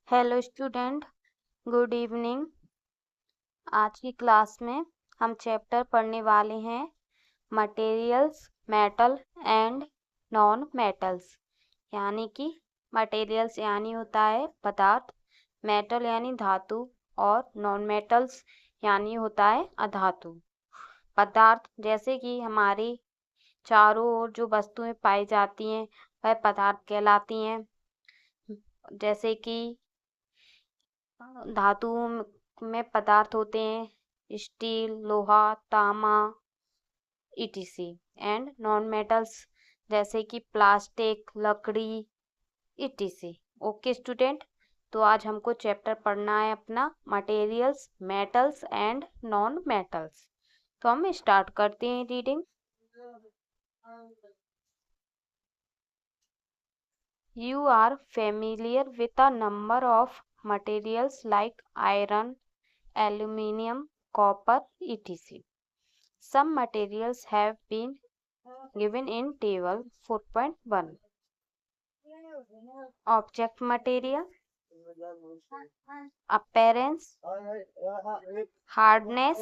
Hello student, good evening. आज की class में हम चैप्टर पढ़ने वाले हैं materials, metal and non metals. यानी कि मटेरियल्स यानी होता है पदार्थ, मेटल यानी धातु और नॉन मेटल्स यानी होता है अधातु। पदार्थ जैसे कि हमारी चारों ओर जो वस्तुएं पाई जाती हैं वह पदार्थ कहलाती हैं। जैसे कि धातुओं में पदार्थ होते हैं स्टील, लोहा, तांबा, etc। एंड नॉन मेटल्स जैसे कि प्लास्टिक, लकड़ी, etc। ओके स्टूडेंट, तो आज हमको चैप्टर पढ़ना है अपना materials, metals and non metals. तो हम स्टार्ट करते हैं reading. You are familiar with a number of materials like iron, aluminium, copper, etc. Some materials have been given in table 4.1. Object material, appearance, hardness,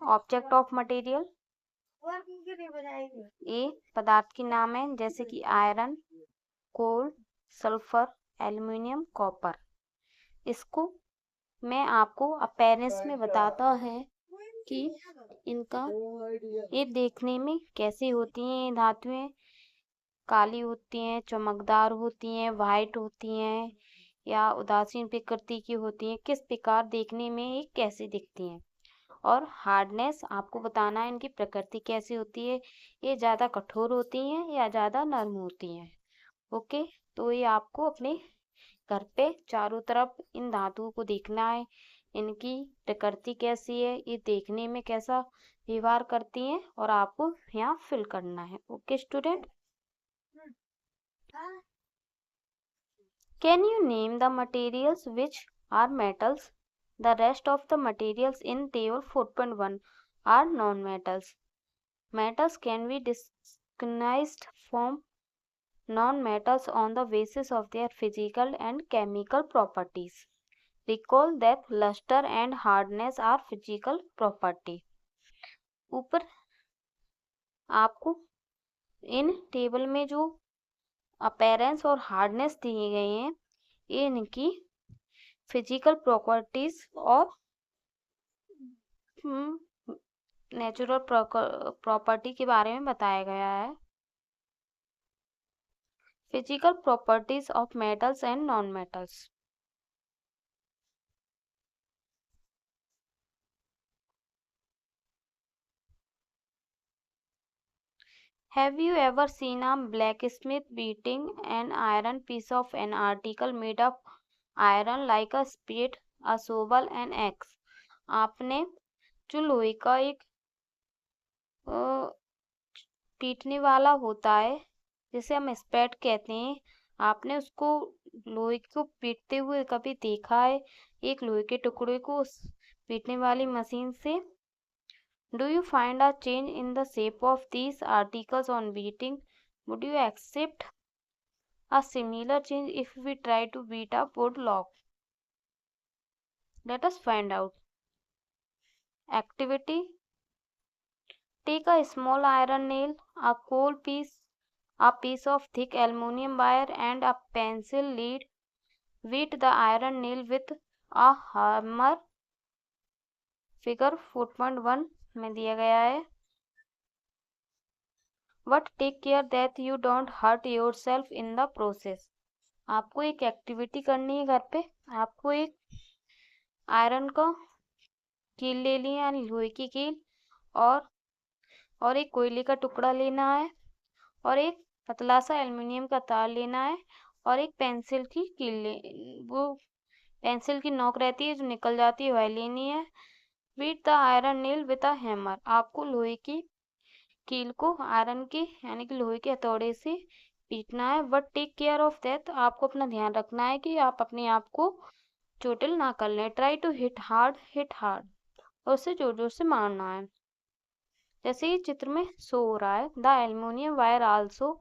object of material। ये पदार्थ के नाम है जैसे कि आयरन, कोल, सल्फर, एल्युमिनियम, कॉपर। इसको मैं आपको अपीयरेंस में बताता है कि इनका ये देखने में कैसी होती हैं। ये धातुएं काली होती हैं, चमकदार होती हैं, वाइट होती हैं या उदासीन प्रकृति की होती हैं, किस प्रकार देखने में ये कैसी दिखती हैं। और हार्डनेस आपको बताना है इनकी प्रकृति कैसी होती है, ये ज़्यादा कठोर होती हैं या ज़्यादा नरम होती हैं। ओके, तो ये आपको अपने घर पे चारों तरफ इन धातुओं को देखना है, इनकी प्रकृति कैसी है, ये देखने में कैसा व्यवहार करती हैं और आपको यहाँ फिल करना है। Okay student, can you name the materials which are metals? The rest of the materials in table 4.1 are non-metals. Metals can be recognized from non-metals on the basis of their physical and chemical properties. Recall that luster and hardness are physical property. ऊपर आपको इन table में जो appearance और hardness दिए गए हैं, ये इनकी फिजिकल प्रॉपर्टीज और नेचुरल प्रॉपर्टी के बारे में बताया गया है। Physical properties of metals and non metals. Have you ever seen a blacksmith beating an iron piece of an article made of iron like a spade, a shovel, an axe? आपने जो लोहे का एक पीटने वाला होता है जिसे हम स्पैट कहते हैं, आपने उसको लोहे को पीटते हुए कभी देखा है? एक लोहे के टुकड़े को उस पीटने वाली मशीन से। Do you find a change in the shape of these articles on beating? Would you accept a similar change if we try to beat a wood log? Let us find out. Activity: take a small iron nail, a coal piece, a piece of thick aluminium wire and a pencil lead. Beat the iron nail with a hammer. Figure 4.1 में दिया गया है। But take care that you don't hurt yourself in the process. आपको एक activity करनी है घर पे। आपको एक आयरन का कील ले लिया, यानी लोहे की कील, और एक कोयले का टुकड़ा लेना है और एक पतला सा एल्युमिनियम का तार लेना है और एक पेंसिल की कील वो पेंसिल की नोक रहती है जो निकल जाती है, वह लेनी है। Beat the iron nail with a hammer. आपको लोहे की कील को आयरन के यानी कि लोहे के हथौड़े से पीटना है। But take care of that, आपको अपना ध्यान रखना है कि आप अपने आप को चोटिल ना कर लें। ट्राई टू हिट हार्ड, और उसे जोर जोर से मारना है। जैसे ये चित्र में शो हो रहा है, the aluminium wire also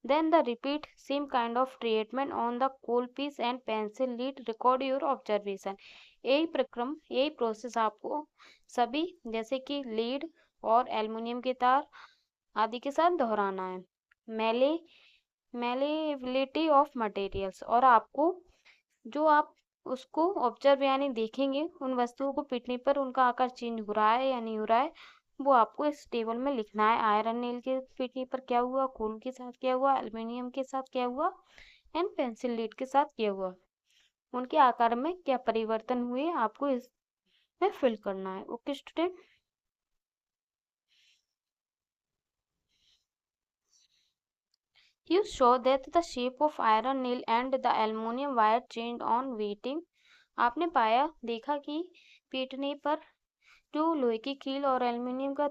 Then the repeat same kind of treatment on the coal piece and pencil lead record your observation. यही प्रक्रम यही प्रोसेस आपको सभी जैसे कि लीड और एल्युमिनियम के तार आदि के साथ दोहराना है। मेलेबिलिटी ऑफ मटेरियल्स, और आपको जो आप उसको ऑब्जर्व यानी देखेंगे उन वस्तुओं को पीटने पर उनका आकार चेंज हो रहा है या नहीं हो रहा है, वो आपको इस टेबल में लिखना है। आयरन नेल के पीटने पर क्या हुआ, कोल के साथ क्या हुआ, एल्युमिनियम के साथ क्या हुआ एंड पेंसिल लीड के साथ क्या हुआ, उनके आकार में क्या परिवर्तन हुए, आपको इसमें फिल करना है। Okay student, you show that the shape of iron nail and the aluminum wire changed on wheating. आपने पाया देखा कि पीटने पर जो लोहे की कील और एल्युमिनियम का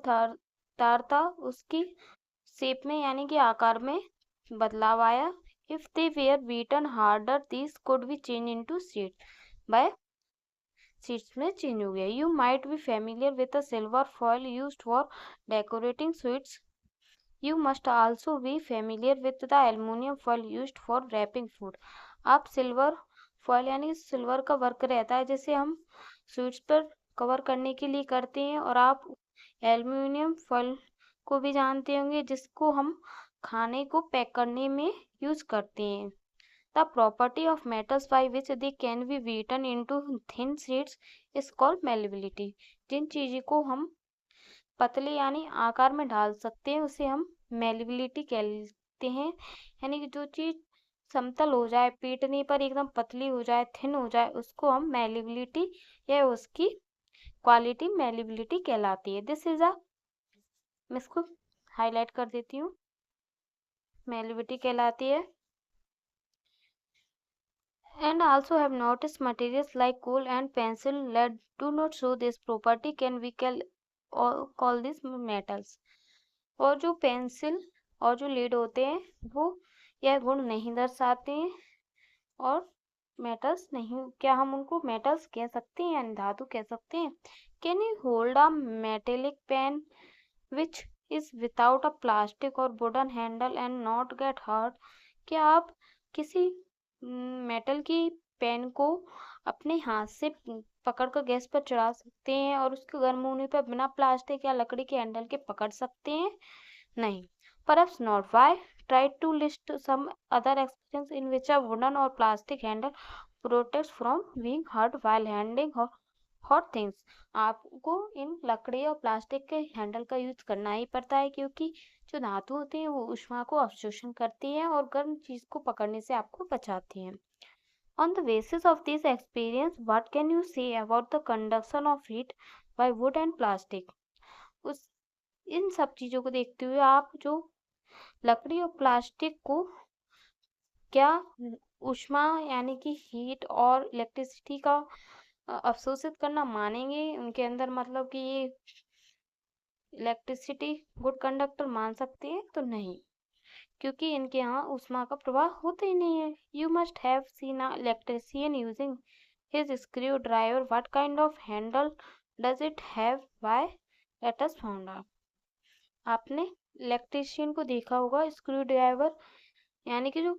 तार था उसकी शेप में यानी कि आकार में बदलाव आया। If they were beaten harder this could be change into sheet, by sheets में चेंज हो गया। You might be familiar with the silver foil used for decorating sweets, you must also be familiar with the aluminium foil used for wrapping food. आप silver foil यानी silver का वर्क रहता है जिसे हम स्वीट्स पर कवर करने के लिए करते हैं, और आप एल्युमिनियम फॉयल को भी जानते होंगे जिसको हम खाने को पैक करने में यूज करते हैं। The property of metals by which they can be beaten into thin sheets is called malleability. जिन चीज़ों को हम पतले यानी आकार में ढाल सकते हैं उसे हम मेलेबिलिटी कहते हैं। यानी कि जो चीज़ समतल हो जाए, पीटने पर एकदम पतली हो जाए, थिन हो जाए, उसको हम मेलेबिलिटी या उसकी क्वालिटी मेलेबिलिटी कहलाती है। दिस इज अ, मैं इसको हाईलाइट कर देती हूँ, मेलेबिलिटी कहलाती है। And also have noticed materials like coal and pencil lead do not show this property can we call this metals। और जो पेंसिल और जो लीड होते हैं वो यह गुण नहीं दर्शाते हैं और मेटल्स नहीं, क्या हम उनको मेटल्स कह सकते हैं यानी धातु कह सकते हैं। Can you hold a metallic pen which is without a plastic और wooden handle and not get hurt. क्या आप किसी मेटल की पेन को अपने हाथ से पकड़कर गैस पर चढ़ा सकते हैं और उसके गर्म होने पर बिना प्लास्टिक या लकड़ी के हैंडल के पकड़ सकते हैं? नहीं। Perhaps not. Why? Try to list some other experience in which a wooden or plastic handle protects from being hurt while handling hot things। आपको इन लकड़ी और प्लास्टिक के हैंडल का यूज करना ही पड़ता है क्योंकि जो धातु होते हैं वो ऊष्मा को अवशोषण करती हैं और गर्म चीज को पकड़ने से आपको बचाती हैं। On the basis of this experience, what can you say about the conduction of heat by wood and plastic? उस इन सब चीज़ों को देखते हुए आप जो लकड़ी और प्लास्टिक को क्या ऊष्मा यानी कि हीट और इलेक्ट्रिसिटी का अवशोषित करना मानेंगे? उनके अंदर मतलब कि ये इलेक्ट्रिसिटी गुड कंडक्टर मान सकते हैं? तो नहीं, क्योंकि इनके यहाँ ऊष्मा का प्रवाह होता ही नहीं है। You must have seen a electrician using his screw driver. What kind of Henle does it have? Why? Let us found out. आपने इलेक्ट्रिशियन को देखा होगा, स्क्रू ड्राइवर यानी कि जो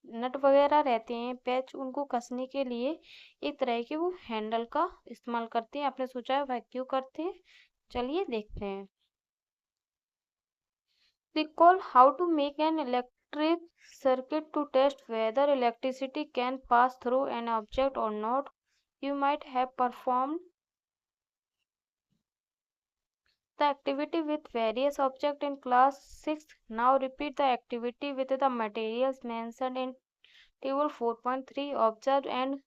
नट वगैरह रहते हैं, पैच, उनको कसने के लिए एक तरह के वो हैंडल का इस्तेमाल करते हैं। आपने सोचा है वह क्यों करते हैं? चलिए देखते हैं। Recall how to make an electric circuit to test whether electricity can pass through an object or not. You might have performed the activity with various objects in class 6. Now repeat the activity with the materials mentioned in table 4.3. Observe and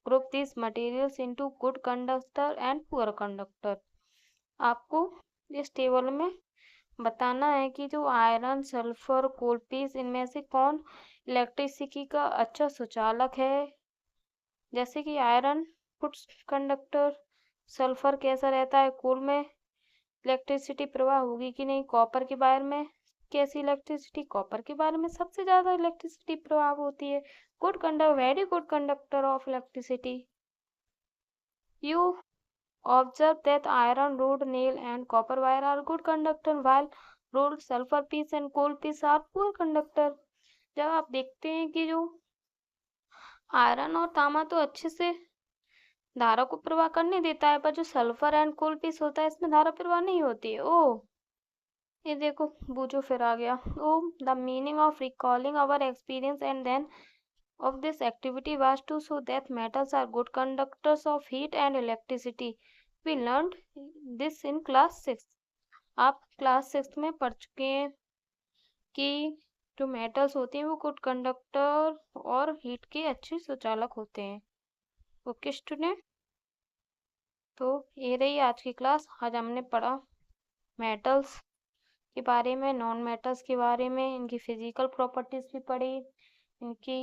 group these materials into good conductor and poor conductor। आपको इस table में बताना है कि जो iron, sulphur, कोलपीस, इनमें से कौन इलेक्ट्रिसिटी का अच्छा सुचालक है। जैसे कि आयरन गुड कंडक्टर, सल्फर कैसा रहता है, कोल में इलेक्ट्रिसिटी प्रवाह होगी कि नहीं, कॉपर के बारे में कैसी इलेक्ट्रिसिटी, कॉपर के बारे में सबसे ज़्यादा इलेक्ट्रिसिटी प्रवाह होती है। Good conductor, very good conductor of electricity. You observe that iron rod, nail and copper wire are good conductor while roll sulphur piece and coal piece are poor conductor. जब आप देखते हैं कि जो आयरन और तांबा तो अच्छे से धारा को प्रवाह करने देता है, पर जो सल्फर एंड कोल पीस होता है इसमें धारा प्रवाह नहीं होती है। ओ ये देखो बूझो फिर आ गया। Oh the meaning of recalling our experience and then of this activity was to show that metals are good conductors of heat and electricity. We learned this in class 6. आप क्लास 6 में पढ़ चुके हैं कि जो मेटल्स होते हैं वो गुड कंडक्टर और हीट के अच्छे सुचालक होते हैं। ओके स्टूडेंट, तो ये रही आज की क्लास। आज हमने पढ़ा मेटल्स के बारे में, नॉन मेटल्स के बारे में, इनकी फिजिकल प्रॉपर्टीज भी पढ़ी, इनकी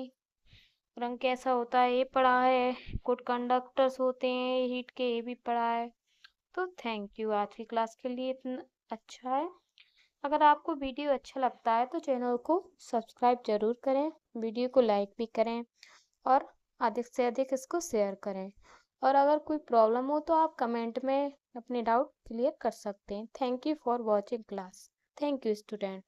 रंग कैसा होता है ये पढ़ा है, गुड कंडक्टर्स होते हैं हीट के ये भी पढ़ा है। तो थैंक यू, आज की क्लास के लिए इतना अच्छा है। अगर आपको वीडियो अच्छा लगता है तो चैनल को सब्सक्राइब जरूर करें, वीडियो को लाइक भी करें और अधिक से अधिक इसको शेयर करें। और अगर कोई प्रॉब्लम हो तो आप कमेंट में अपने डाउट क्लियर कर सकते हैं। Thank you for watching class. Thank you student.